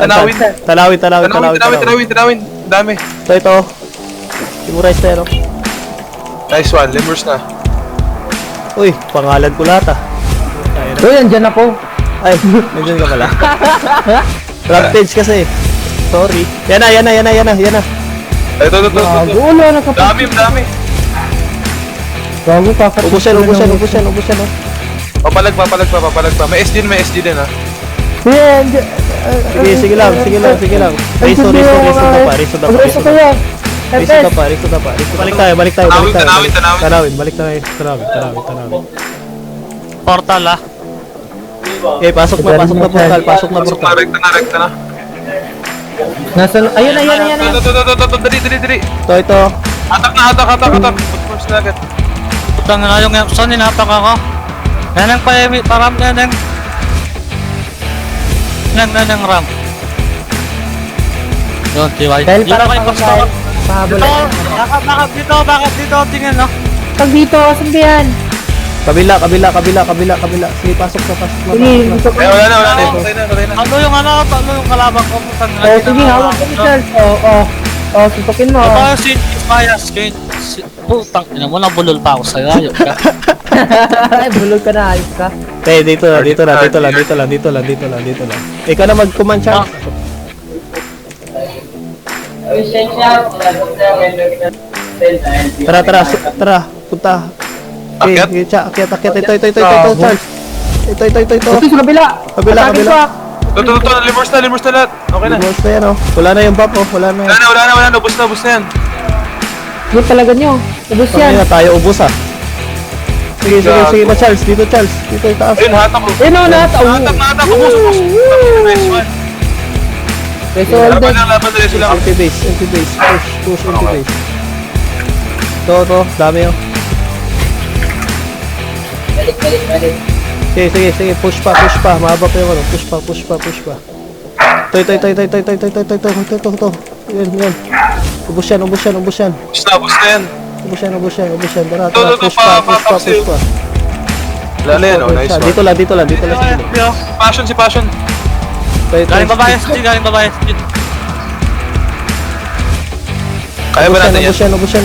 Tanawin. Tanawin. Dami. Ito. Memorize na yan, oh. Nice one. Lemurs na. Uy, pangalan ko lahat, ah. Uy, andyan ako. Ay, nandiyan ka pala. Rampage kasi. Sorry. Yan na. Ito. Gago, wala na kapag. Dami. Gago, kakapit. Ubusan, oh. Papalag pa. May SD din, ha. Yan, Sige lang. Reso na pa. Balik tayo. Tanawin. Portal ah. Pasok na portal. Rekta na. Nasaan? Ayun. Ito. Dali. Ito. Hatak. First na agad. Putang na yung saan ninapak ako. Nanang param nanang. Nanang ram. Yun, tiwai. Dahil Yun parang ako yung pagkain. Pahabol. Bakit dito, tingnan no? Pag dito, asan ba yan? Kabila. Sige, pasok na. Sige, dito ka. Wala na. Patay na. Ano yung kalaban ko? Putang na. Sige, hawak ko ni Charles. Sutukin mo. Ito si Ismayas, putang ina mo, nabulol pa ako sa'yo, ayok ka. Ay, bulog ka na, ayos ka. Dito lang. Ikaw na mag-command, Charles. Tara, punta. Akyat? Akyat. Ito, Charles. Ito. Ito sa kabila. Kabila. Ito. Lemurs na lahat. Okay na. Lumos na yan, oh. Wala na yung buff, oh. Wala na yan. Wala na. Ubus na yan. Yun talaga nyo. Ubus Yan yan. na tayo, ubos, ah. Sige ba, Charles? Dito, Charles. Dito, itaas. Ayun, hatak ko. Ayun o, lahat. Hatak. Ubus. Nice one. Reso all dead. Laban na sila. Empty base. Push, empty base. Ito, dami, oh. Sige, push pa. Mahaba pa yung ano. Push pa. Ito. Yan. Ubus yan. Ubus na yan. Tara, Ito, push pa. Wala na yan, nice one. Dito lang. Si Passion. Galing babayas, G. Kaya ba natin yan? Ubus yan.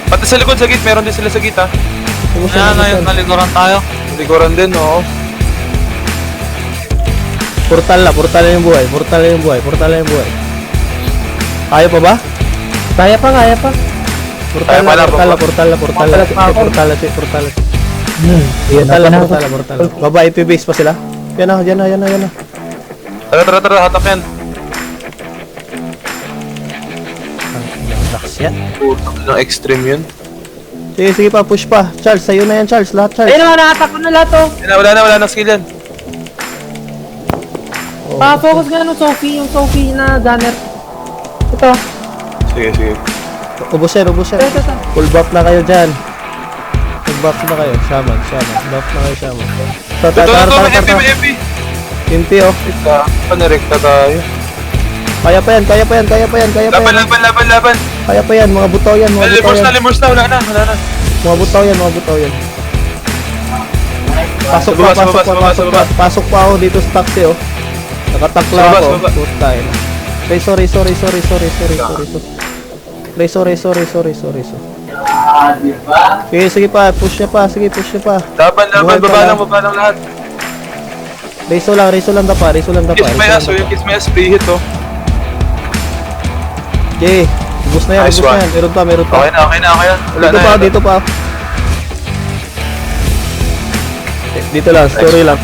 Pati sa likod, sa gate, meron din sila sa gate, ha? Ngayon, naliguran tayo. Likuran din, oo. Portal na yung buhay. Kaya pa ba? Kaya pa. Portal na. Baba, IP base pa sila. Yan na. Tara, hatak yan. Lakas yan. Putang ng extreme yun. Sige pa, push pa. Charles, sa'yo na yan, Charles. Lahat, Charles. Ayun naman, nakatak ko na lahat oh. Wala na skill yan. Pa-focus nga nung yung Sophie na gunner. Ito. Sige. Ubus yan. Ito. Full buff na kayo dyan. Full buff na kayo. Shaman. Buff na kayo, Shaman. Ito, MP. Inti, oh. Panarekta tayo. Kaya pa yan. Laban. Kaya pa yan, mga butaw yan. Lemurs na, wala na. Mga butaw yan. Pasok pa ako dito sa taxi, oh. Nakatakla ako. Baba. Putay na. Okay, sorry. Sige pa, push niya pa. Laban, Buhay pa lang. baba lang lahat. Reso lang dapa. Kiss may ass, free hit, oh. Okay, ubus na yan. Nice one. Meron pa. Okay na. Wala na yan. Dito pa. Dito lang, story lang.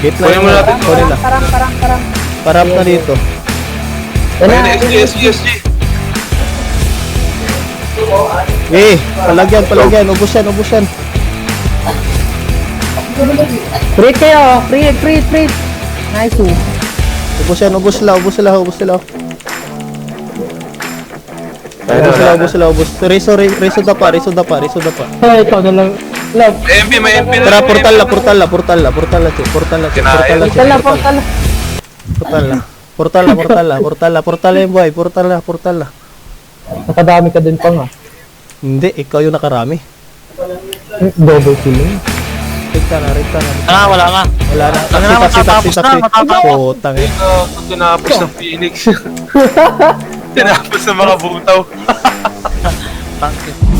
Gate na Kunin yun. mo natin. Story lang. Parang. Parap na dito. Ayun na, SG. Palagyan. Ubus yan. Free kayo. Free. Nice oh. Ubus sila. Ubus. Reso dapa. Ay, ikaw na lang. Love. May MP na. Tara, portal la. Portal yung buhay. Portal la. Nakadami ka din pa nga. Hindi, ikaw yung nakarami. Double killing. Rita na. Wala na. Wala na. Ano na, matapos na, matapos. Putang Ay, ina. tinapos ng Phoenix. Tinapos ng mga butaw. Thank you.